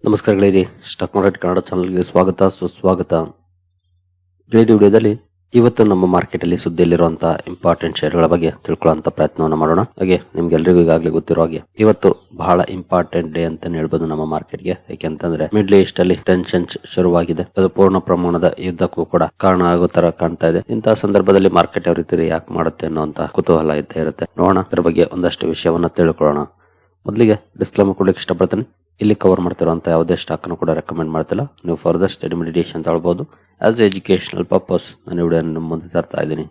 ನಮಸ್ಕಾರ ಗೆಳೆಯರಿ, stock market Kannada ಚಾನಲ್ಗೆ ಸ್ವಾಗತ ಸುಸ್ವಾಗತ. ಗೆಳೆಯರಿ, ವಿಡಿಯೋದಲ್ಲಿ ಇವತ್ತು ನಮ್ಮ ಮಾರ್ಕೆಟ್ ಅಲ್ಲಿ ಸುದ್ದಿಯಲ್ಲಿರುವಂತಹ ಇಂಪಾರ್ಟೆಂಟ್ ಶೇರ್ಗಳ ಬಗ್ಗೆ ತಿಳ್ಕೊಳ್ಳುವಂತ ಪ್ರಯತ್ನವನ್ನು ಮಾಡೋಣ. ಹಾಗೆ ನಿಮ್ಗೆಲ್ರಿಗೂ ಈಗಾಗಲೇ ಗೊತ್ತಿರೋ ಹಾಗೆ ಇವತ್ತು ಬಹಳ ಇಂಪಾರ್ಟೆಂಟ್ ಡೇ ಅಂತ ಹೇಳ್ಬೋದು ನಮ್ಮ ಮಾರ್ಕೆಟ್ಗೆ. ಯಾಕೆಂತಂದ್ರೆ ಮಿಡ್ಲ್ ಈಸ್ಟ್ ಅಲ್ಲಿ ಟೆನ್ಷನ್ ಶುರುವಾಗಿದೆ. ಅದು ಪೂರ್ಣ ಪ್ರಮಾಣದ ಯುದ್ಧಕ್ಕೂ ಕೂಡ ಕಾರಣ ಆಗೋ ತರ ಕಾಣ್ತಾ ಇದೆ. ಇಂತಹ ಸಂದರ್ಭದಲ್ಲಿ ಮಾರ್ಕೆಟ್ ಯಾವ ರೀತಿ ಯಾಕೆ ಮಾಡುತ್ತೆ ಅನ್ನುವಂತ ಕುತೂಹಲ ಇದ್ದೇ ಇರುತ್ತೆ. ನೋಡೋಣ, ಅದ್ರ ಬಗ್ಗೆ ಒಂದಷ್ಟು ವಿಷಯವನ್ನ ತಿಳ್ಕೊಳ್ಳೋಣ. ಮೊದಲಿಗೆ ಡಿಸ್ಕ್ಲೇಮರ್ ಕೊಡ್ಲಿಕ್ಕೆ ಇಷ್ಟಪಡ್ತೀನಿ. ಇಲ್ಲಿ ಕವರ್ ಮಾಡ್ತಿರುವಂತ ಯಾವುದೇ ಸ್ಟಾಕ್ ಅನ್ನು ಕೂಡ ರೆಕಮೆಂಡ್ ಮಾಡ್ತಿಲ್ಲ. ನೀವು ಫರ್ದರ್ ಸ್ಟಡಿ ಮೆಡಿಟೇಷನ್ ತಗೊಳ್ಬಹುದು. ಆಸ್ ಎಜುಕೇಶನಲ್ ಪರ್ಪಸ್ ನಾನು ವಿಡಿಯೋ ಮುಂದೆ ತರ್ತಾ ಇದ್ದೀನಿ.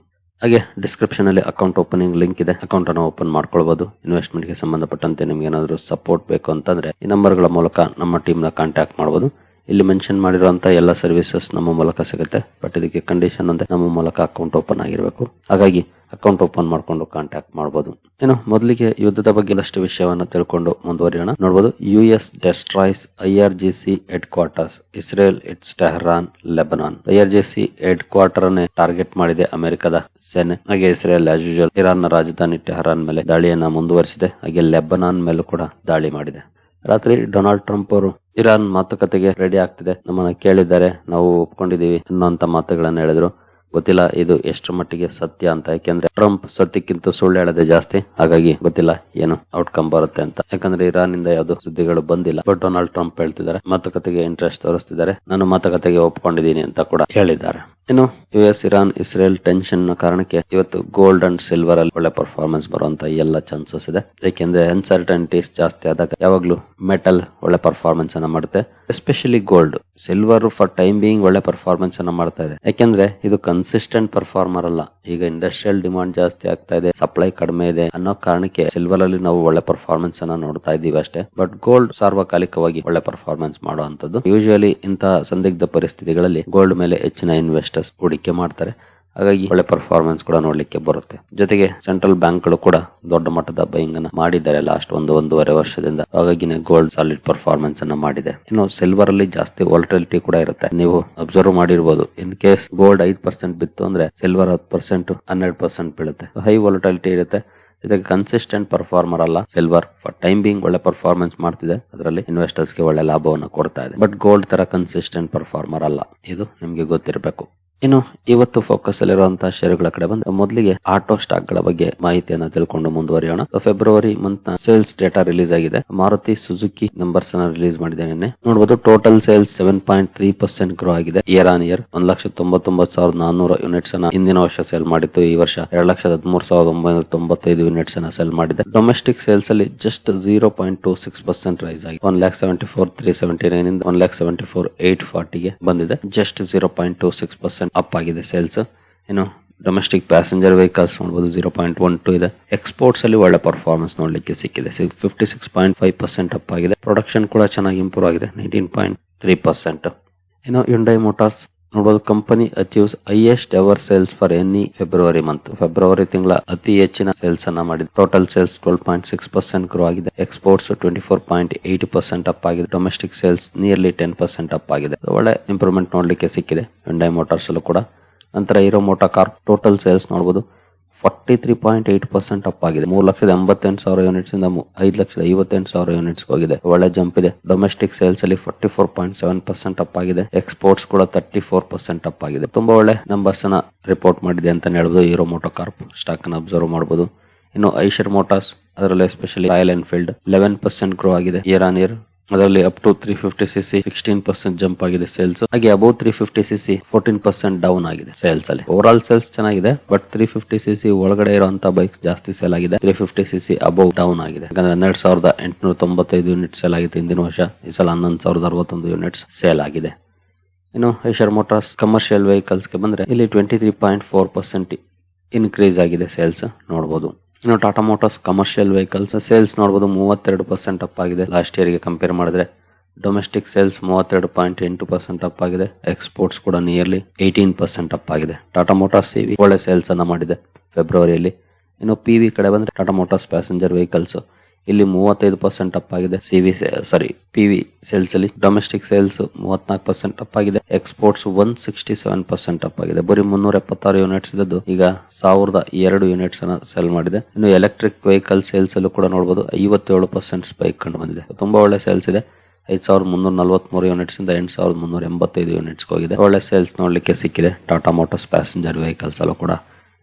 ಹಾಗೆ ಡಿಸ್ಕ್ರಿಪ್ಷನ್ ಅಲ್ಲಿ ಅಕೌಂಟ್ ಓಪನಿಂಗ್ ಲಿಂಕ್ ಇದೆ. ಅಕೌಂಟ್ ಅನ್ನು ಓಪನ್ ಮಾಡ್ಕೊಳ್ಬಹುದು. ಇನ್ವೆಸ್ಟ್ಮೆಂಟ್ ಗೆ ಸಂಬಂಧಪಟ್ಟಂತೆ ನಿಮ್ಗೆ ಏನಾದರೂ ಸಪೋರ್ಟ್ ಬೇಕು ಅಂತಂದ್ರೆ ಈ ನಂಬರ್ಗಳ ಮೂಲಕ ನಮ್ಮ ಟೀಮ್ ನ ಕಾಂಟ್ಯಾಕ್ಟ್ ಮಾಡಬಹುದು. ಇಲ್ಲಿ ಮೆನ್ಷನ್ ಮಾಡಿರುವಂತಹ ಎಲ್ಲ ಸರ್ವಿಸಸ್ ನಮ್ಮ ಮೂಲಕ ಸಿಗುತ್ತೆ. ಬಟ್ ಇದಕ್ಕೆ ಕಂಡೀಷನ್ ಅಂದ್ರೆ ನಮ್ಮ ಮೂಲಕ ಅಕೌಂಟ್ ಓಪನ್ ಆಗಿರಬೇಕು. ಹಾಗಾಗಿ ಅಕೌಂಟ್ ಓಪನ್ ಮಾಡ್ಕೊಂಡು ಕಾಂಟ್ಯಾಕ್ಟ್ ಮಾಡಬಹುದು. ಏನು ಮೊದಲಿಗೆ ಯುದ್ಧದ ಬಗ್ಗೆ ಅಷ್ಟು ವಿಷಯವನ್ನ ತಿಳ್ಕೊಂಡು ಮುಂದುವರಿಯೋಣ. ನೋಡಬಹುದು, US destroys IRGC head quarters, Israel it's Tehran, Lebanon. IRGC head quarter ಅನ್ನು ಟಾರ್ಗೆಟ್ ಮಾಡಿದೆ ಅಮೆರಿಕದ ಸೇನೆ. ಹಾಗೆ ಇಸ್ರೇಲ್ ಆಸ್ ಯೂಶುವಲ್ ಇರಾನ್ ನ ರಾಜಧಾನಿ ಟೆಹರಾನ್ ಮೇಲೆ ದಾಳಿಯನ್ನ ಮುಂದುವರಿಸಿದೆ. ಹಾಗೆ ಲೆಬನಾನ್ ಮೇಲೂ ಕೂಡ ದಾಳಿ ಮಾಡಿದೆ. ರಾತ್ರಿ ಡೊನಾಲ್ಡ್ ಟ್ರಂಪ್ ಅವರು ಇರಾನ್ ಮಾತುಕತೆಗೆ ರೆಡಿ ಆಗ್ತಿದೆ, ನಮ್ಮನ್ನ ಕೇಳಿದ್ದಾರೆ, ನಾವು ಒಪ್ಕೊಂಡಿದೀವಿ ಅನ್ನೋಂತ ಮಾತುಗಳನ್ನ ಹೇಳಿದ್ರು. ಗೊತ್ತಿಲ್ಲ ಇದು ಎಷ್ಟು ಮಟ್ಟಿಗೆ ಸತ್ಯ ಅಂತ. ಯಾಕೆಂದ್ರೆ ಟ್ರಂಪ್ ಸತ್ಯಕ್ಕಿಂತ ಸುಳ್ಳು ಹೇಳೋದೇ ಜಾಸ್ತಿ. ಹಾಗಾಗಿ ಗೊತ್ತಿಲ್ಲ ಏನು ಔಟ್ಕಮ್ ಬರುತ್ತೆ ಅಂತ. ಯಾಕಂದ್ರೆ ಇರಾನ್ ಇಂದ ಯಾವ್ದು ಸುದ್ದಿಗಳು ಬಂದಿಲ್ಲ. ಬಟ್ ಡೊನಾಲ್ಡ್ ಟ್ರಂಪ್ ಹೇಳ್ತಿದ್ದಾರೆ, ಮಾತುಕತೆಗೆ ಇಂಟ್ರೆಸ್ಟ್ ತೋರಿಸ್ತಿದ್ದಾರೆ, ನಾನು ಮಾತುಕತೆಗೆ ಒಪ್ಕೊಂಡಿದ್ದೀನಿ ಅಂತ ಕೂಡ ಹೇಳಿದ್ದಾರೆ. ಇನ್ನು US ಇರಾನ್ ಇಸ್ರೇಲ್ ಟೆನ್ಷನ್ ನ ಕಾರಣಕ್ಕೆ ಇವತ್ತು ಗೋಲ್ಡ್ ಅಂಡ್ ಸಿಲ್ವರ್ ಅಲ್ಲಿ ಒಳ್ಳೆ ಪರ್ಫಾರ್ಮೆನ್ಸ್ ಬರುವಂತ ಎಲ್ಲ ಚಾನ್ಸಸ್ ಇದೆ. ಯಾಕೆಂದ್ರೆ ಅನ್ಸರ್ಟನಿಟೀಸ್ ಜಾಸ್ತಿ ಆದಾಗ ಯಾವಾಗ್ಲೂ ಮೆಟಲ್ ಒಳ್ಳೆ ಪರ್ಫಾರ್ಮೆನ್ಸ್ ಅನ್ನ ಮಾಡುತ್ತೆ. Especially gold. Silver for time being ಒಳ್ಳೆ ಪರ್ಫಾರ್ಮೆನ್ಸ್ ಅನ್ನ ಮಾಡ್ತಾ ಇದೆ. ಯಾಕೆಂದ್ರೆ ಇದು ಕನ್ಸಿಸ್ಟೆಂಟ್ ಪರ್ಫಾರ್ಮರ್ ಅಲ್ಲ. ಈಗ ಇಂಡಸ್ಟ್ರಿಯಲ್ ಡಿಮಾಂಡ್ ಜಾಸ್ತಿ ಆಗ್ತಾ ಇದೆ, ಸಪ್ಲೈ ಕಡಿಮೆ ಇದೆ ಅನ್ನೋ ಕಾರಣಕ್ಕೆ ಸಿಲ್ವರ್ ಅಲ್ಲಿ ನಾವು ಒಳ್ಳೆ ಪರ್ಫಾರ್ಮೆನ್ಸ್ ಅನ್ನ ನೋಡ್ತಾ ಇದೀವಿ ಅಷ್ಟೇ. ಬಟ್ ಗೋಲ್ಡ್ ಸಾರ್ವಕಾಲಿಕವಾಗಿ ಒಳ್ಳೆ ಪರ್ಫಾರ್ಮೆನ್ಸ್ ಮಾಡುವಂತದ್ದು. ಯೂಶುವಲಿ ಇಂತಹ ಸಂದಿಗ್ಧ ಪರಿಸ್ಥಿತಿಗಳಲ್ಲಿ ಗೋಲ್ಡ್ ಮೇಲೆ ಹೆಚ್ಚಿನ ಇನ್ವೆಸ್ಟರ್ಸ್ ಹೂಡಿಕೆ ಮಾಡ್ತಾರೆ. ಹಾಗಾಗಿ ಒಳ್ಳೆ ಪರ್ಫಾರ್ಮೆನ್ಸ್ ಕೂಡ ನೋಡ್ಲಿಕ್ಕೆ ಬರುತ್ತೆ. ಜೊತೆಗೆ ಸೆಂಟ್ರಲ್ ಬ್ಯಾಂಕ್ ಗಳು ಕೂಡ ದೊಡ್ಡ ಮಟ್ಟದ ಬೈಯಿಂಗ್ ಅನ್ನ ಮಾಡಿದ್ದಾರೆ ಲಾಸ್ಟ್ ಒಂದೂವರೆ ವರ್ಷದಿಂದ. ಹಾಗಾಗಿ ಗೋಲ್ಡ್ ಸಾಲಿಡ್ ಪರ್ಫಾರ್ಮೆನ್ಸ್ ಅನ್ನ ಮಾಡಿದೆ. ಇನ್ನು ಸಿಲ್ವರ್ ಅಲ್ಲಿ ಜಾಸ್ತಿ ವಾಲಟಿಲಿಟಿ ಕೂಡ ಇರುತ್ತೆ. ನೀವು ಅಬ್ಸರ್ವ್ ಮಾಡಿರ್ಬೋದು, ಇನ್ ಕೇಸ್ ಗೋಲ್ಡ್ 5% ಬಿತ್ತು ಅಂದ್ರೆ ಸಿಲ್ವರ್ 10%, 12% ಬೀಳುತ್ತೆ. ಹೈ ವಾಲಟಿಲಿಟಿ ಇರುತ್ತೆ. ಇದಕ್ಕೆ ಕನ್ಸಿಸ್ಟೆಂಟ್ ಪರ್ಫಾರ್ಮರ್ ಅಲ್ಲ ಸಿಲ್ವರ್. ಫಾರ್ ಟೈಮ್ ಬೀಯಿಂಗ್ ಒಳ್ಳೆ ಪರ್ಫಾರ್ಮೆನ್ಸ್ ಮಾಡ್ತಿದೆ. ಅದರಲ್ಲಿ ಇನ್ವೆಸ್ಟರ್ಸ್ ಗೆ ಒಳ್ಳೆ ಲಾಭವನ್ನು ಕೊಡ್ತಾ ಇದೆ. ಬಟ್ ಗೋಲ್ಡ್ ತರ ಕನ್ಸಿಸ್ಟೆಂಟ್ ಪರ್ಫಾರ್ಮರ್ ಅಲ್ಲ. ಇದು ನಿಮ್ಗೆ ಗೊತ್ತಿರಬೇಕು. ಇನ್ನು ಇವತ್ತು ಫೋಕಸ್ ಅಲ್ಲಿರುವಂತಹ ಷೇರುಗಳ ಕಡೆ ಬಂದ್ರೆ ಮೊದಲಿಗೆ ಆಟೋ ಸ್ಟಾಕ್ ಗಳ ಬಗ್ಗೆ ಮಾಹಿತಿಯನ್ನ ತಿಳ್ಕೊಂಡು ಮುಂದುವರಿಯೋಣ. ಫೆಬ್ರವರಿ ಮಂತ್ ನ ಸೇಲ್ಸ್ ಡೇಟಾ ರಿಲೀಸ್ ಆಗಿದೆ. ಮಾರುತಿ ಸುಜುಕಿ ನಂಬರ್ಸ್ ಅನ್ನ ರಿಲೀಸ್ ಮಾಡಿದೆ ನಿನ್ನೆ. ನೋಡಬಹುದು, ಟೋಟಲ್ ಸೇಲ್ಸ್ 7.3% ಗ್ರೋ ಆಗಿದೆ ಇಯರ್ ಆನ್ ಇಯರ್. 1,99,400 ಯೂನಿಟ್ಸ್ ಅನ್ನ ಹಿಂದಿನ ವರ್ಷ ಸೇಲ್ ಮಾಡಿತ್ತು. ಈ ವರ್ಷ 2,13,995 ಯೂನಿಟ್ಸ್ ಅನ್ನ ಸೇಲ್ ಮಾಡಿದೆ. ಡೊಮೆಸ್ಟಿಕ್ ಸೇಲ್ಸ್ ಅಲ್ಲಿ ಜಸ್ಟ್ 0.26% ರೈಸ್ ಆಗಿ 1,74,379 ಇಂದ 1,74,840 ಗೆ ಬಂದಿದೆ. ಜಸ್ಟ್ 0.26% ಅಪ್ ಆಗಿದೆ ಸೇಲ್ಸ್. ಇನ್ನು ಡೊಮೆಸ್ಟಿಕ್ ಪ್ಯಾಸೆಂಜರ್ ವೆಹಿಕಲ್ಸ್ ನೋಡಬಹುದು 0.12 ಇದೆ. ಎಕ್ಸ್ಪೋರ್ಟ್ಸ್ ಅಲ್ಲಿ ಒಳ್ಳೆ ಪರ್ಫಾರ್ಮೆನ್ಸ್ ನೋಡ್ಲಿಕ್ಕೆ ಸಿಕ್ಕಿದೆ. 56.5% ಅಪ್ ಆಗಿದೆ. ಪ್ರೊಡಕ್ಷನ್ ಕೂಡ ಚೆನ್ನಾಗಿ ಇಂಪ್ರೂವ್ ಆಗಿದೆ, 19.3%. ಇನ್ನು ಹ್ಯುಂಡೈ ಮೋಟಾರ್ಸ್ ನೋಡಬಹುದು, company achieves highest ever sales for any February month. February ತಿಂಗಳ ಅತಿ ಹೆಚ್ಚಿನ ಸೇಲ್ಸ್ ಅನ್ನ ಮಾಡಿದೆ. ಟೋಟಲ್ ಸೇಲ್ಸ್ 12.6% ಗ್ರೋ ಆಗಿದೆ. ಎಕ್ಸ್ಪೋರ್ಟ್ಸ್ 24.8% ಅಪ್ ಆಗಿದೆ. ಡೊಮೆಸ್ಟಿಕ್ ಸೇಲ್ಸ್ ನಿಯರ್ಲಿ 10% ಅಪ್ ಆಗಿದೆ. ಒಳ್ಳೆ ಇಂಪ್ರೂವ್ಮೆಂಟ್ ನೋಡ್ಲಿಕ್ಕೆ ಸಿಕ್ಕಿದೆ ಹ್ಯುಂಡೈ ಮೋಟಾರ್ಸ್ ಅಲ್ಲೂ ಕೂಡ. ನಂತರ hero motor car total sales ನೋಡಬಹುದು 43.8% ಅಪ್ ಆಗಿದೆ. 3,88,000 ಯೂನಿಟ್ಸ್ ಇಂದ 5,58,000 ಯೂನಿಟ್ಸ್ ಹೋಗಿದೆ. ಒಳ್ಳೆ ಜಂಪ್ ಇದೆ. ಡೊಮೆಸ್ಟಿಕ್ ಸೇಲ್ಸ್ ಅಲ್ಲಿ 44.7% ಅಪ್ ಆಗಿದೆ. ಎಕ್ಸ್ಪೋರ್ಟ್ಸ್ ಕೂಡ 34% ಅಪ್ ಆಗಿದೆ. ತುಂಬಾ ಒಳ್ಳೆ ನಂಬರ್ಸ್ ಅನ್ನ ರಿಪೋರ್ಟ್ ಮಾಡಿದೆ ಅಂತ ಹೇಳ್ಬೋದು ಹೀರೋ ಮೋಟೋ ಕಾರ್ಪ್. ಸ್ಟಾಕ್ ಅನ್ನ ಅಬ್ಸರ್ವ್ ಮಾಡಬಹುದು. ಇನ್ನು ಐಷರ್ ಮೋಟಾರ್ಸ್, ಅದರಲ್ಲಿ ಎಸ್ಪೆಷಲಿ ರಾಯಲ್ ಎನ್ಫೀಲ್ಡ್ 11% ಗ್ರೋ ಆಗಿದೆ ಇಯರ್ ಆನ್ ಇಯರ್. ಅದರಲ್ಲಿ ಅಪ್ ಟು 350cc 16% ಜಂಪ್ ಆಗಿದೆ ಸೇಲ್ಸ್. ಹಾಗೆ ಅಬೌವ್ 350cc 14% ಡೌನ್ ಆಗಿದೆ ಸೇಲ್ಸ್ ಅಲ್ಲಿ. ಓವರ್ ಆಲ್ ಸೇಲ್ಸ್ ಚೆನ್ನಾಗಿದೆ. ಬಟ್ 350cc ಒಳಗಡೆ ಇರುವಂತಹ ಬೈಕ್ಸ್ ಜಾಸ್ತಿ ಸೇಲ್ ಆಗಿದೆ. 350cc ಅಬೌವ್ ಡೌನ್ ಆಗಿದೆ. ಯಾಕಂದ್ರೆ 12,895 ಯೂನಿಟ್ಸ್ ಸೇಲ್ ಆಗಿದೆ ಹಿಂದಿನ ವರ್ಷ. ಈ ಸಲ 11,061 ಯೂನಿಟ್ಸ್ ಸೇಲ್ ಆಗಿದೆ. ಇನ್ನು ಐಷರ್ ಮೋಟಾರ್ಸ್ ಕಮರ್ಷಿಯಲ್ ವೆಹಿಕಲ್ಸ್ ಗೆ ಬಂದ್ರೆ ಇಲ್ಲಿ 23.4% ಇನ್ಕ್ರೀಸ್ ಆಗಿದೆ ಸೇಲ್ಸ್ ನೋಡಬಹುದು. ಇನ್ನು Tata motors commercial vehicles sales ನೋಡಬಹುದು 32% ಅಪ್ ಆಗಿದೆ ಲಾಸ್ಟ್ ಇಯರ್ ಗೆ ಕಂಪೇರ್ ಮಾಡಿದ್ರೆ. ಡೊಮೆಸ್ಟಿಕ್ ಸೇಲ್ಸ್ 32.8% ಅಪ್ ಆಗಿದೆ. ಎಕ್ಸ್ಪೋರ್ಟ್ಸ್ ಕೂಡ ನಿಯರ್ಲಿ 18% ಅಪ್ ಆಗಿದೆ. ಟಾಟಾ ಮೋಟಾರ್ಸ್ CV ಒಳ್ಳೆ ಸೇಲ್ಸ್ ಅನ್ನ ಮಾಡಿದೆ ಫೆಬ್ರವರಿಯಲ್ಲಿ. ಇನ್ನು PV ಕಡೆ ಬಂದ್ರೆ ಟಾಟಾ ಮೋಟಾರ್ಸ್ ಪ್ಯಾಸೆಂಜರ್ ವೆಹಿಕಲ್ಸ್ ಇಲ್ಲಿ 35% ಅಪ್ ಆಗಿದೆ. PV ಸೇಲ್ಸ್ ಅಲ್ಲಿ. ಡೊಮೆಸ್ಟಿಕ್ ಸೇಲ್ಸ್ 34% ಅಪ್ ಆಗಿದೆ. ಎಕ್ಸ್ಪೋರ್ಟ್ಸ್ 167% ಅಪ್ ಆಗಿದೆ. ಬರೀ 376 ಯೂನಿಟ್ಸ್ ಇದ್ದದ್ದು ಈಗ 1,002 ಯೂನಿಟ್ಸ್ ಅನ್ನ ಸೇಲ್ ಮಾಡಿದೆ. ಇನ್ನು ಎಲೆಕ್ಟ್ರಿಕ್ ವೆಹಿಕಲ್ ಸೇಲ್ಸ್ ಅಲ್ಲೂ ಕೂಡ ನೋಡಬಹುದು 57% ಸ್ಪೈಕ್ ಕಂಡು ಬಂದಿದೆ. ತುಂಬಾ ಒಳ್ಳೆ ಸೇಲ್ಸ್ ಇದೆ. 5343 ಯೂನಿಟ್ಸ್ ಇಂದ 8385 ಯೂನಿಟ್ಸ್ ಹೋಗಿದೆ. ಒಳ್ಳೆ ಸೇಲ್ಸ್ ನೋಡ್ಲಿಕ್ಕೆ ಸಿಕ್ಕಿದೆ ಟಾಟಾ ಮೋಟಾರ್ಸ್ ಪ್ಯಾಸೆಂಜರ್ ವೆಹಿಕಲ್ಸ್ ಅಲ್ಲೂ ಕೂಡ.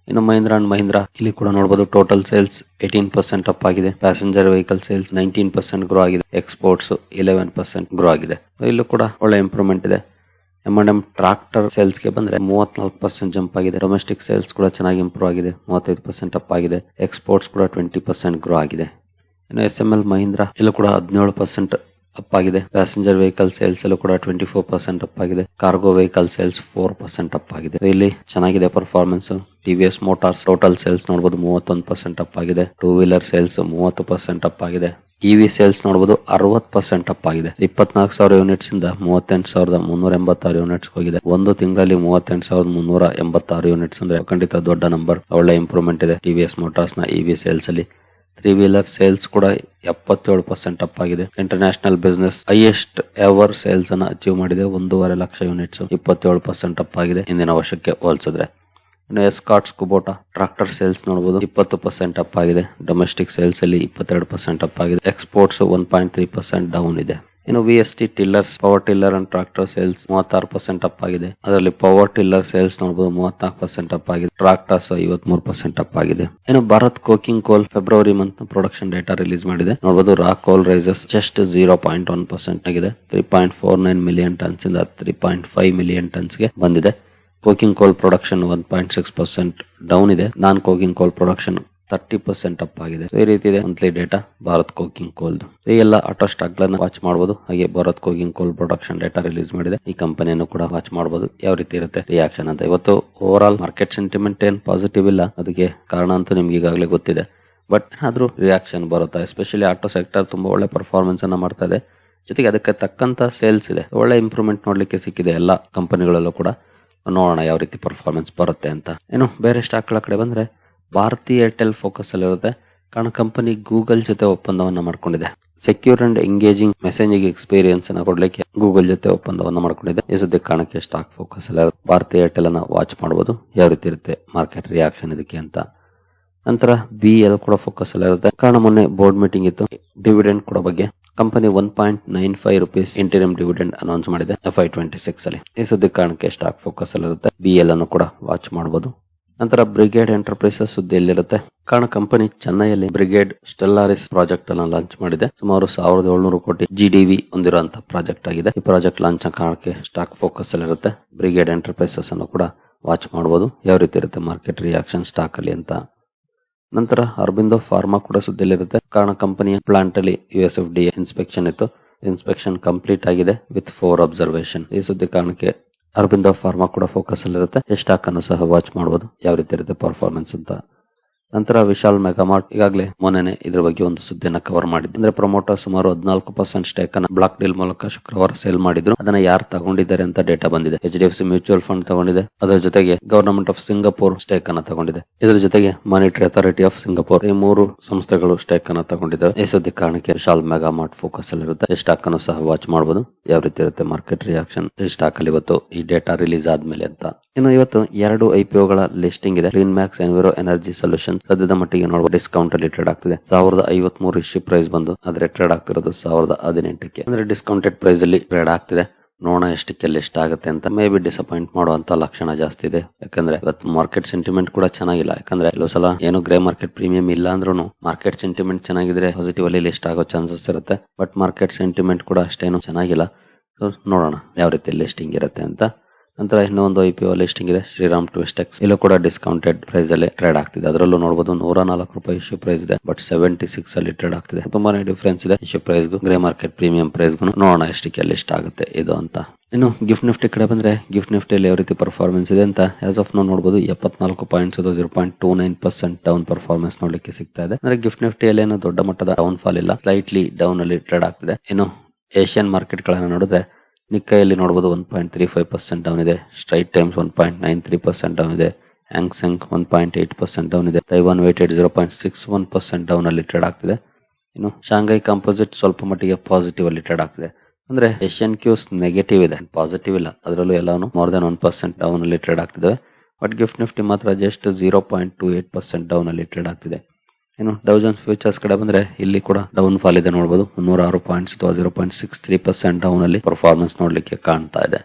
ಇನ್ನು ಮಹೀಂದ್ರ ಅಂಡ್ ಮಹೀಂದ್ರ ಇಲ್ಲಿ ಕೂಡ ನೋಡಬಹುದು ಟೋಟಲ್ ಸೇಲ್ಸ್ 18% ಅಪ್ ಆಗಿದೆ. ಪ್ಯಾಸೆಂಜರ್ ವೆಹಿಕಲ್ ಸೇಲ್ಸ್ 19% ಗ್ರೋ ಆಗಿದೆ. ಎಕ್ಸ್ಪೋರ್ಟ್ಸ್ 11% ಗ್ರೋ ಆಗಿದೆ. ಇಲ್ಲೂ ಕೂಡ ಒಳ್ಳೆ ಇಂಪ್ರೂವ್ಮೆಂಟ್ ಇದೆ. M&M ಟ್ರಾಕ್ಟರ್ ಸೇಲ್ಸ್ ಗೆ ಬಂದ್ರೆ 34% ಜಂಪ್ ಆಗಿದೆ. ಡೊಮೆಸ್ಟಿಕ್ ಸೇಲ್ಸ್ ಕೂಡ ಚೆನ್ನಾಗಿ ಇಂಪ್ರೂವ್ ಆಗಿದೆ, 35% ಅಪ್ ಆಗಿದೆ. ಎಕ್ಸ್ಪೋರ್ಟ್ಸ್ ಕೂಡ 20% ಗ್ರೋ ಆಗಿದೆ. ಇನ್ನು SML ಮಹೀಂದ್ರ ಇಲ್ಲೂ ಕೂಡ 17% ಅಪ್ ಆಗಿದೆ. ಪ್ಯಾಸೆಂಜರ್ ವೆಹಿಕಲ್ ಸೇಲ್ಸ್ ಅಲ್ಲೂ ಕೂಡ 24% ಅಪ್ ಆಗಿದೆ. ಕಾರ್ಗೋ ವೆಹಿಕಲ್ ಸೇಲ್ಸ್ 4% ಅಪ್ ಆಗಿದೆ. ಇಲ್ಲಿ ಚೆನ್ನಾಗಿದೆ performance. TVS motors total sales ನೋಡಬಹುದು 31% ಅಪ್ ಆಗಿದೆ. ಟೂ ವೀಲರ್ ಸೇಲ್ಸ್ 30% ಅಪ್ ಆಗಿದೆ. EV ಸೇಲ್ಸ್ ನೋಡಬಹುದು 60% ಅಪ್ ಆಗಿದೆ. 24,000 ಯೂನಿಟ್ಸ್ ಇಂದ 38,386 ಯೂನಿಟ್ಸ್ ಹೋಗಿದೆ. ಒಂದು ತಿಂಗಳಲ್ಲಿ 38,386 ಯೂನಿಟ್ಸ್ ಅಂದ್ರೆ ಖಂಡಿತ ದೊಡ್ಡ ನಂಬರ್. ಒಳ್ಳೆ ಇಂಪ್ರೂವ್ಮೆಂಟ್ ಇದೆ TVS ಮೋಟಾರ್ಸ್ ನ EV ಸೇಲ್ಸ್ ಅಲ್ಲಿ. ತ್ರೀ ವೀಲರ್ ಸೇಲ್ಸ್ ಕೂಡ 77% ಅಪ್ ಆಗಿದೆ. International business highest ever sales ಅನ್ನ ಅಚೀವ್ ಮಾಡಿದೆ. 1.5 ಲಕ್ಷ ಯೂನಿಟ್ಸ್ 27% ಅಪ್ ಆಗಿದೆ ಹಿಂದಿನ ವರ್ಷಕ್ಕೆ ಹೋಲಿಸಿದ್ರೆ. ಇನ್ನು ಎಸ್ಕಾರ್ಟ್ಸ್ ಕುಬೋಟಾ ಟ್ರಾಕ್ಟರ್ ಸೇಲ್ಸ್ ನೋಡಬಹುದು 20% ಅಪ್ ಆಗಿದೆ. ಡೊಮೆಸ್ಟಿಕ್ ಸೇಲ್ಸ್ ಅಲ್ಲಿ 22% ಅಪ್ ಆಗಿದೆ. ಎಕ್ಸ್ಪೋರ್ಟ್ಸ್ 1.3% ಡೌನ್ ಇದೆ. ಇನ್ನು VST tillers power tiller and tractor sales 36% up ಆಗಿದೆ. ಅದರಲ್ಲಿ ಪವರ್ ಟಿಲ್ಲರ್ ಸೇಲ್ಸ್ ನೋಡಬಹುದು 34% ಅಪ್ ಆಗಿದೆ. ಟ್ರಾಕ್ಟರ್ಸ್ 53% ಅಪ್ ಆಗಿದೆ. ಇನ್ನು ಭಾರತ್ ಕೋಕಿಂಗ್ ಕೋಲ್ February month production data release ಮಾಡಿದೆ. ನೋಡಬಹುದು ರಾ ಕೋಲ್ ರೈಸಸ್ ಜಸ್ಟ್ 0.1% ಆಗಿದೆ. 3.49 ಮಿಲಿಯನ್ ಟನ್ಸ್ ಇಂದ 3.5 ಮಿಲಿಯನ್ ಟನ್ಸ್ ಗೆ ಬಂದಿದೆ. ಕೋಕಿಂಗ್ ಕೋಲ್ ಪ್ರೊಡಕ್ಷನ್ 1.6% ಡೌನ್ ಇದೆ. ನಾನ್ ಕೋಕಿಂಗ್ ಕೋಲ್ ಪ್ರೊಡಕ್ಷನ್ 30% ಅಪ್ ಆಗಿದೆ. ಈ ರೀತಿ ಇದೆ ಮಂತ್ಲಿ ಡೇಟಾ ಭಾರತ್ ಕೋಕಿಂಗ್ ಕೋಲ್. ಈ ಎಲ್ಲ ಆಟೋ ಸ್ಟಾಕ್ ಗಳನ್ನ ವಾಚ್ ಮಾಡಬಹುದು. ಹಾಗೆ ಭಾರತ್ ಕೋಕಿಂಗ್ ಕೋಲ್ ಪ್ರೊಡಕ್ಷನ್ ಡೇಟಾ ರಿಲೀಸ್ ಮಾಡಿದೆ. ಈ ಕಂಪನಿಯನ್ನು ಕೂಡ ವಾಚ್ ಮಾಡಬಹುದು ಯಾವ ರೀತಿ ಇರುತ್ತೆ ರಿಯಾಕ್ಷನ್ ಅಂತ. ಇವತ್ತು ಓವರ್ ಆಲ್ ಮಾರ್ಕೆಟ್ ಸೆಂಟಿಮೆಂಟ್ ಏನ್ ಪಾಸಿಟಿವ್ ಇಲ್ಲ, ಅದಕ್ಕೆ ಕಾರಣ ಅಂತೂ ನಿಮ್ಗೆ ಈಗಾಗಲೇ ಗೊತ್ತಿದೆ. ಬಟ್ ಆದ್ರೂ ರಿಯಾಕ್ಷನ್ ಬರುತ್ತೆ. ಎಸ್ಪೆಷಲಿ ಆಟೋ ಸೆಕ್ಟರ್ ತುಂಬಾ ಒಳ್ಳೆ ಪರ್ಫಾರ್ಮೆನ್ಸ್ ಅನ್ನ ಮಾಡ್ತಾ ಇದೆ. ಜೊತೆಗೆ ಅದಕ್ಕೆ ತಕ್ಕಂತ ಸೇಲ್ಸ್ ಇದೆ. ಒಳ್ಳೆ ಇಂಪ್ರೂವ್ಮೆಂಟ್ ನೋಡ್ಲಿಕ್ಕೆ ಸಿಕ್ಕಿದೆ ಎಲ್ಲ ಕಂಪನಿಗಳಲ್ಲೂ ಕೂಡ. ನೋಡೋಣ ಯಾವ ರೀತಿ ಪರ್ಫಾರ್ಮೆನ್ಸ್ ಬರುತ್ತೆ ಅಂತ. ಏನು ಬೇರೆ ಸ್ಟಾಕ್ ಗಳ ಕಡೆ ಬಂದ್ರೆ ಭಾರತಿ ಏರ್ಟೆಲ್ ಫೋಕಸ್ ಅಲ್ಲಿ ಇರುತ್ತೆ. ಕಾರಣ ಕಂಪನಿ ಗೂಗಲ್ ಜೊತೆ ಒಪ್ಪಂದವನ್ನ ಮಾಡ್ಕೊಂಡಿದೆ. Secure and engaging messaging experience ಅನ್ನ ಕೊಡ್ಲಿಕ್ಕೆ ಗೂಗಲ್ ಜೊತೆ ಒಪ್ಪಂದವನ್ನ ಮಾಡ್ಕೊಂಡಿದೆ. ಈ ಸದ್ಯ ಕಾರಣಕ್ಕೆ ಸ್ಟಾಕ್ ಫೋಕಸ್ ಅಲ್ಲಿ ಭಾರತಿ ಏರ್ಟೆಲ್ ಅನ್ನ ವಾಚ್ ಮಾಡಬಹುದು ಯಾವ ರೀತಿ ಇರುತ್ತೆ ಮಾರ್ಕೆಟ್ ರಿಯಾಕ್ಷನ್ ಇದಕ್ಕೆ ಅಂತ. ನಂತರ BL ಕೂಡ ಫೋಕಸ್ ಅಲ್ಲಿ ಇರುತ್ತೆ. ಕಾರಣ ಮೊನ್ನೆ ಬೋರ್ಡ್ ಮೀಟಿಂಗ್ ಇತ್ತು. ಡಿವಿಡೆಂಡ್ ಕೂಡ ಬಗ್ಗೆ company 1.95 rupees interim dividend announce ಮಾಡಿದೆ FY26 ಅಲ್ಲಿ. ಈ ಸುದ್ದಿ ಕಾರಣಕ್ಕೆ ಸ್ಟಾಕ್ ಫೋಕಸ್ ಅಲ್ಲಿ ಇರುತ್ತೆ. BL ಅನ್ನು ಕೂಡ ವಾಚ್ ಮಾಡಬಹುದು. ನಂತರ ಬ್ರಿಗೇಡ್ ಎಂಟರ್ಪ್ರೈಸಸ್ ಸುದ್ದಿಯಲ್ಲಿರುತ್ತೆ. ಕಾರಣ ಕಂಪನಿ ಚೆನ್ನೈಯಲ್ಲಿ ಬ್ರಿಗೇಡ್ ಸ್ಟೆಲ್ಲಾರಿಸ್ ಪ್ರಾಜೆಕ್ಟ್ ಅನ್ನು ಲಾಂಚ್ ಮಾಡಿದೆ. ಸುಮಾರು 1700 ಕೋಟಿ GDV ಹೊಂದಿರುವಂತಹ ಪ್ರಾಜೆಕ್ಟ್ ಆಗಿದೆ. ಈ ಪ್ರಾಜೆಕ್ಟ್ ಲಾಂಚ್ ಕಾರಣಕ್ಕೆ ಸ್ಟಾಕ್ ಫೋಕಸ್ ಅಲ್ಲಿ ಇರುತ್ತೆ. ಬ್ರಿಗೇಡ್ ಎಂಟರ್ಪ್ರೈಸಸ್ ಅನ್ನು ಕೂಡ ವಾಚ್ ಮಾಡಬಹುದು ಯಾವ ರೀತಿ ಇರುತ್ತೆ ಮಾರ್ಕೆಟ್ ರಿಯಾಕ್ಷನ್ ಸ್ಟಾಕ್ ಅಲ್ಲಿ ಅಂತ. ನಂತರ ಅರಬಿಂದೋ ಫಾರ್ಮಾ ಕೂಡ ಸುದ್ದಿಯಲ್ಲಿರುತ್ತೆ. ಕಾರಣ ಕಂಪನಿಯ ಪ್ಲಾಂಟ್ ಅಲ್ಲಿ USFDA ಇನ್ಸ್ಪೆಕ್ಷನ್ ಇತ್ತು. ಇನ್ಸ್ಪೆಕ್ಷನ್ ಕಂಪ್ಲೀಟ್ ಆಗಿದೆ ವಿತ್ 4 ಅಬ್ಸರ್ವೇಷನ್. ಈ ಸುದ್ದಿ ಕಾರಣಕ್ಕೆ ಅರಬಿಂದೋ ಫಾರ್ಮಾ ಕೂಡ ಫೋಕಸ್ ಅಲ್ಲಿ ಇರುತ್ತೆ. ಈ ಸ್ಟಾಕ್ ಅನ್ನು ಸಹ ವಾಚ್ ಮಾಡಬಹುದು ಯಾವ ರೀತಿ ಇರುತ್ತೆ ಪರ್ಫಾರ್ಮೆನ್ಸ್ ಅಂತ. ನಂತರ ವಿಶಾಲ್ ಮೆಗಾಮಾರ್ಟ್ ಈಗಾಗಲೇ ಮೊನ್ನೆ ಇದ್ರ ಬಗ್ಗೆ ಒಂದು ಸುದ್ದಿಯನ್ನ ಕವರ್ ಮಾಡಿದ್ದು. ಅಂದ್ರೆ ಪ್ರಮೋಟರ್ ಸುಮಾರು 14% ಸ್ಟೇಕ್ ಅನ್ನ ಬ್ಲಾಕ್ ಡೀಲ್ ಮೂಲಕ ಶುಕ್ರವಾರ ಸೇಲ್ ಮಾಡಿದ್ರು. ಅದನ್ನ ಯಾರು ತಗೊಂಡಿದ್ದಾರೆ ಅಂತ ಡೇಟಾ ಬಂದಿದೆ. HDFC ಮ್ಯೂಚುವಲ್ ಫಂಡ್ ತಗೊಂಡಿದೆ. ಅದರ ಜೊತೆಗೆ ಗವರ್ನಮೆಂಟ್ ಆಫ್ ಸಿಂಗಾಪುರ್ ಸ್ಟೇಕ್ ಅನ್ನ ತಗೊಂಡಿದೆ. ಇದರ ಜೊತೆಗೆ ಮಾನಿಟರಿ ಅಥಾರಿಟಿ ಆಫ್ ಸಿಂಗಾಪುರ್ ಈ 3 ಸಂಸ್ಥೆಗಳು ಸ್ಟೇಕ್ ಅನ್ನ ತಗೊಂಡಿದ್ದಾವೆ. ಈ ಸುದ್ದಿ ಕಾರಣಕ್ಕೆ ವಿಶಾಲ್ ಮೆಗಾಮಾರ್ಟ್ ಫೋಕಸ್ ಅಲ್ಲಿ ಇರುತ್ತೆ. ಈ ಸ್ಟಾಕ್ ಅನ್ನು ಸಹ ವಾಚ್ ಮಾಡಬಹುದು ಯಾವ ರೀತಿ ಇರುತ್ತೆ ಮಾರ್ಕೆಟ್ ರಿಯಾಕ್ಷನ್ ಈ ಸ್ಟಾಕ್ ಅಲ್ಲಿ ಇವತ್ತು ಈ ಡೇಟಾ ರಿಲೀಸ್ ಆದ್ಮೇಲೆ ಅಂತ. ಇನ್ನು ಇವತ್ತು 2 IPOಗಳ ಲಿಸ್ಟಿಂಗ್ ಇದೆ. ಕ್ಲೀನ್ ಮ್ಯಾಕ್ಸ್ ಎನ್ವಿರೋ ಎನರ್ಜಿ ಸೊಲ್ಯೂಷನ್ ಸದ್ಯದ ಮಟ್ಟಿಗೆ ನೋಡುವ ಡಿಸ್ಕೌಂಟ್ ಅಲ್ಲಿ ಟ್ರೇಡ್ ಆಗ್ತಿದೆ. 1053 ಇಶ್ಯೂ ಪ್ರೈಸ್ ಬಂದು ಆದ್ರೆ ಟ್ರೇಡ್ ಆಗ್ತಿರೋದು 1018ಕ್ಕೆ. ಅಂದ್ರೆ ಡಿಸ್ಕೌಂಟೆಡ್ ಪ್ರೈಸ್ ಅಲ್ಲಿ ಟ್ರೇಡ್ ಆಗ್ತಿದೆ. ನೋಡೋಣ ಎಷ್ಟಕ್ಕೆ ಲಿಸ್ಟ್ ಆಗುತ್ತೆ ಅಂತ. ಮೇ ಬಿ ಡಿಸಪಾಯಿಂಟ್ ಮಾಡುವಂತ ಲಕ್ಷಣ ಜಾಸ್ತಿ ಇದೆ. ಯಾಕಂದ್ರೆ ಇವತ್ತು ಮಾರ್ಕೆಟ್ ಸೆಂಟಿಮೆಂಟ್ ಕೂಡ ಚೆನ್ನಾಗಿಲ್ಲ. ಯಾಕಂದ್ರೆ ಕೆಲವು ಸಲ ಏನು ಗ್ರೇ ಮಾರ್ಕೆಟ್ ಪ್ರೀಮಿಯಂ ಇಲ್ಲ ಅಂದ್ರೂ ಮಾರ್ಕೆಟ್ ಸೆಂಟಿಮೆಂಟ್ ಚೆನ್ನಾಗಿದ್ರೆ ಪಾಸಿಟಿವ್ ಅಲ್ಲಿ ಲಿಸ್ಟ್ ಆಗೋ ಚಾನ್ಸಸ್ ಇರುತ್ತೆ. ಬಟ್ ಮಾರ್ಕೆಟ್ ಸೆಂಟಿಮೆಂಟ್ ಕೂಡ ಅಷ್ಟೇನು ಚೆನ್ನಾಗಿಲ್ಲ. ನೋಡೋಣ ಯಾವ ರೀತಿ ಲಿಸ್ಟಿಂಗ್ ಇರುತ್ತೆ ಅಂತ. ನಂತರ ಇನ್ನೊಂದು IPO ಲಿಸ್ಟಿಂಗ್ ಇದೆ ಶ್ರೀರಾಮ್ ಟ್ವಿಸ್ಟೆಕ್ಸ್. ಇಲ್ಲೂ ಕೂಡ ಡಿಸ್ಕೌಂಟೆಡ್ ಪ್ರೈಸ್ ಅಲ್ಲಿ ಟ್ರೇಡ್ ಆಗ್ತಿದೆ. ಅದರಲ್ಲೂ ನೋಡಬಹುದು 104 ರೂಪಾಯಿ ಇಶ್ಯೂ ಪ್ರೈಸ್ ಇದೆ. ಬಟ್ 76 ಅಲ್ಲಿ ಟ್ರೇಡ್ ಆಗ್ತಿದೆ. ತುಂಬಾನೇ ಡಿಫರೆನ್ಸ್ ಇದೆ ಇಶ್ಯೂ ಪ್ರೈಸ್ ಗೂ ಗ್ರೇ ಮಾರ್ಕೆಟ್ ಪ್ರೀಮಿಯಂ ಪ್ರೈಸ್ ಗೂ. ನೋಡೋಣ ಎಷ್ಟಕ್ಕೆ ಲಿಸ್ಟ್ ಆಗುತ್ತೆ ಇದು ಅಂತ. ಇನ್ನು ಗಿಫ್ಟ್ ನಿಫ್ಟಿ ಕಡೆ ಬಂದ್ರೆ ಗಿಫ್ಟ್ ನಿಫ್ಟಿಯಲ್ಲಿ ಯಾವ ರೀತಿ ಪರ್ಫಾರ್ಮೆನ್ಸ್ ಇದೆ ಅಂತ ಆಸ್ ಆಫ್ ನಾವು ನೋಡಬಹುದು. 74 ಪಾಯಿಂಟ್ಸ್ 0.29% ಡೌನ್ ಪರ್ಫಾರ್ಮೆನ್ಸ್ ನೋಡ್ಲಿಕ್ಕೆ ಸಿಗ್ತಾ ಇದೆ. ಅಂದ್ರೆ ಗಿಫ್ಟ್ ನಿಫ್ಟಿಯಲ್ಲಿ ಏನು ದೊಡ್ಡ ಮಟ್ಟದ ಡೌನ್ ಫಾಲ್ ಇಲ್ಲ, ಸ್ಲೈಟ್ಲಿ ಡೌನ್ ಅಲ್ಲಿ ಟ್ರೇಡ್ ಆಗ್ತಿದೆ. ಇನ್ನು ಏಷ್ಯನ್ ಮಾರ್ಕೆಟ್ ಗಳನ್ನ ನೋಡಿದ್ರೆ ನಿಕ್ಕೈಯಲ್ಲಿ ನೋಡಬಹುದು 1.35% ಡೌನ್ ಇದೆ. ಸ್ಟ್ರೈಟ್ ಟೈಮ್ಸ್ 1.93% ಡೌನ್ ಇದೆ. ಹ್ಯಾಂಗ್ಸೆಂಗ್ 1.8% ಡೌನ್ ಇದೆ. ತೈವಾನ್ ವೇಟೆಡ್ 0.61% ಡೌನ್ ಅಲ್ಲಿ ಟ್ರೇಡ್ ಆಗ್ತಿದೆ. ಇನ್ನು ಶಾಂಘೈ ಕಾಂಪೋಸಿಟ್ ಸ್ವಲ್ಪ ಮಟ್ಟಿಗೆ ಪಾಸಿಟಿವ್ ಅಲ್ಲಿ ಟ್ರೇಡ್ ಆಗ್ತಿದೆ. ಅಂದ್ರೆ ಏಷ್ಯನ್ ಕ್ಯೂಸ್ ನೆಗೆಟಿವ್ ಇದೆ, ಪಾಸಿಟಿವ್ ಇಲ್ಲ. ಅದರಲ್ಲೂ ಎಲ್ಲಾನು ಮೋರ್ ದನ್ 1% ಡೌನ್ ಅಲ್ಲಿ ಟ್ರೇಡ್ ಆಗ್ತಿದೆ. ಬಟ್ ಗಿಫ್ಟ್ ನಿಫ್ಟಿ ಮಾತ್ರ ಜಸ್ಟ್ 0.28% ಡೌನ್ ಅಲ್ಲಿ ಟ್ರೇಡ್ ಆಗ್ತಿದೆ. ಇನ್ನು ಡೌ ಜೋನ್ಸ್ ಫ್ಯೂಚರ್ಸ್ ಕಡೆ ಬಂದ್ರೆ ಇಲ್ಲಿ ಕೂಡ ಡೌನ್ ಫಾಲ್ ಇದೆ ನೋಡಬಹುದು. 306 ಪಾಯಿಂಟ್ಸ್ ಅಥವಾ 0.63% ಡೌನ್ ಅಲ್ಲಿ ಪರ್ಫಾರ್ಮೆನ್ಸ್ ನೋಡ್ಲಿಕ್ಕೆ ಕಾಣ್ತಾ ಇದೆ.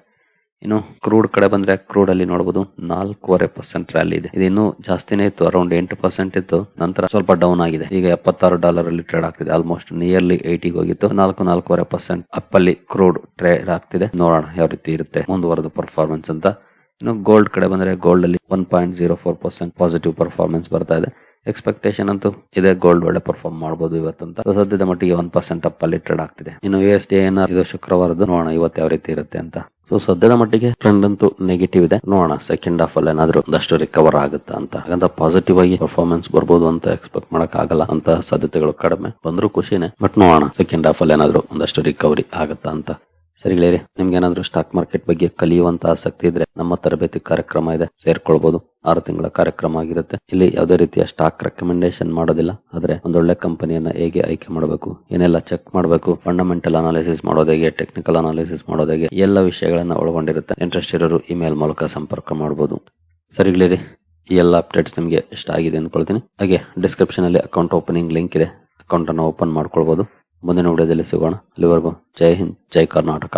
ಇನ್ನು ಕ್ರೂಡ್ ಕಡೆ ಬಂದ್ರೆ ಕ್ರೂಡ್ ಅಲ್ಲಿ ನೋಡಬಹುದು 4.5% ರ್ಯಾಲಿ ಇದೆ. ಇದು ಇನ್ನೂ ಜಾಸ್ತಿನೇ ಇತ್ತು, ಅರೌಂಡ್ 8% ಇತ್ತು. ನಂತರ ಸ್ವಲ್ಪ ಡೌನ್ ಆಗಿದೆ. ಈಗ $76 ಅಲ್ಲಿ ಟ್ರೇಡ್ ಆಗ್ತಿದೆ. ಆಲ್ಮೋಸ್ಟ್ ನಿಯರ್ಲಿ 80 ಹೋಗಿತ್ತು. 4.5% ಅಪ್ ಅಲ್ಲಿ ಕ್ರೂಡ್ ಟ್ರೇಡ್ ಆಗ್ತಿದೆ. ನೋಡೋಣ ಯಾವ ರೀತಿ ಇರುತ್ತೆ ಮುಂದುವರೆದ ಪರ್ಫಾರ್ಮೆನ್ಸ್ ಅಂತ. ಇನ್ನು ಗೋಲ್ಡ್ ಕಡೆ ಬಂದ್ರೆ ಗೋಲ್ಡ್ ಅಲ್ಲಿ 1.04% ಪಾಸಿಟಿವ್ ಪರ್ಫಾರ್ಮೆನ್ಸ್ ಬರ್ತಾ ಇದೆ. ಎಕ್ಸ್ಪೆಕ್ಟೇಷನ್ ಅಂತೂ ಇದೆ ಗೋಲ್ಡ್ ಒಳ್ಳೆ ಪರ್ಫಾರ್ಮ್ ಮಾಡಬಹುದು ಇವತ್ತಂತ. ಸದ್ಯದ ಮಟ್ಟಿಗೆ 1% ಅಪ್ ಅಲ್ಲಿ ಟ್ರೇಡ್ ಆಗ್ತಿದೆ. ಇನ್ನು USD/INR ಇದು ಶುಕ್ರವಾರದ್ದು, ನೋಡೋಣ ಇವತ್ತು ಯಾವ ರೀತಿ ಇರುತ್ತೆ ಅಂತ. ಸೊ ಸದ್ಯದ ಮಟ್ಟಿಗೆ ಟ್ರೆಂಡ್ ಅಂತೂ ನೆಗೆಟಿವ್ ಇದೆ. ನೋಡೋಣ ಸೆಕೆಂಡ್ ಹಾಫ್ ಅಲ್ಲಿ ಏನಾದ್ರು ಒಂದಷ್ಟು ರಿಕವರ್ ಆಗುತ್ತಾ ಅಂತ. ಹಾಗಂತ ಪಾಸಿಟಿವ್ ಆಗಿ ಪರ್ಫಾರ್ಮೆನ್ಸ್ ಬರ್ಬೋದು ಅಂತ ಎಕ್ಸ್ಪೆಕ್ಟ್ ಮಾಡಕ್ ಆಗಲ್ಲ. ಅಂತ ಸಾಧ್ಯತೆಗಳು ಕಡಿಮೆ, ಬಂದ್ರು ಖುಷಿನೇ. ಬಟ್ ನೋಡೋಣ ಸೆಕೆಂಡ್ ಹಾಫ್ ಅಲ್ಲಿ ಏನಾದ್ರು ಒಂದಷ್ಟು ರಿಕವರಿ ಆಗುತ್ತಾ ಅಂತ. ಸರಿ ಗೆಳೆಯರೆ, ನಿಮ್ಗೆ ಏನಾದ್ರು ಸ್ಟಾಕ್ ಮಾರ್ಕೆಟ್ ಬಗ್ಗೆ ಕಲಿಯುವಂತ ಆಸಕ್ತಿ ಇದ್ರೆ ನಮ್ಮ ತರಬೇತಿ ಕಾರ್ಯಕ್ರಮ ಇದೆ, ಸೇರ್ಕೊಳ್ಬಹುದು. 6 ತಿಂಗಳ ಕಾರ್ಯಕ್ರಮ ಆಗಿರುತ್ತೆ. ಇಲ್ಲಿ ಯಾವುದೇ ರೀತಿಯ ಸ್ಟಾಕ್ ರೆಕಮೆಂಡೇಶನ್ ಮಾಡೋದಿಲ್ಲ. ಆದ್ರೆ ಒಂದೊಳ್ಳೆ ಕಂಪನಿಯನ್ನ ಹೇಗೆ ಆಯ್ಕೆ ಮಾಡಬೇಕು, ಏನೆಲ್ಲ ಚೆಕ್ ಮಾಡಬೇಕು, ಫಂಡಮೆಂಟಲ್ ಅನಾಲಿಸಿಸ್ ಮಾಡೋದು ಹೇಗೆ, ಟೆಕ್ನಿಕಲ್ ಅನಾಲಿಸಿಸ್ ಮಾಡೋದು ಹೇಗೆ, ಎಲ್ಲ ವಿಷಯಗಳನ್ನ ಒಳಗೊಂಡಿರುತ್ತೆ. ಇಂಟ್ರೆಸ್ಟ್ ಇರೋರು ಇಮೇಲ್ ಮೂಲಕ ಸಂಪರ್ಕ ಮಾಡಬಹುದು. ಸರಿ ಗೆಳೆಯರೆ, ಈ ಎಲ್ಲ ಅಪ್ಡೇಟ್ಸ್ ನಿಮಗೆ ಇಷ್ಟ ಆಗಿದೆ ಅಂದ್ಕೊಳ್ತೀನಿ. ಹಾಗೆ ಡಿಸ್ಕ್ರಿಪ್ಷನ್ ಅಲ್ಲಿ ಅಕೌಂಟ್ ಓಪನಿಂಗ್ ಲಿಂಕ್ ಇದೆ, ಅಕೌಂಟ್ ಅನ್ನು ಓಪನ್ ಮಾಡ್ಕೊಳ್ಬಹುದು. ಮುಂದಿನ ವಿಡಿಯೋದಲ್ಲಿ ಸಿಗೋಣ. ಅಲ್ಲಿವರೆಗೂ ಜೈ ಹಿಂದ್, ಜೈ ಕರ್ನಾಟಕ.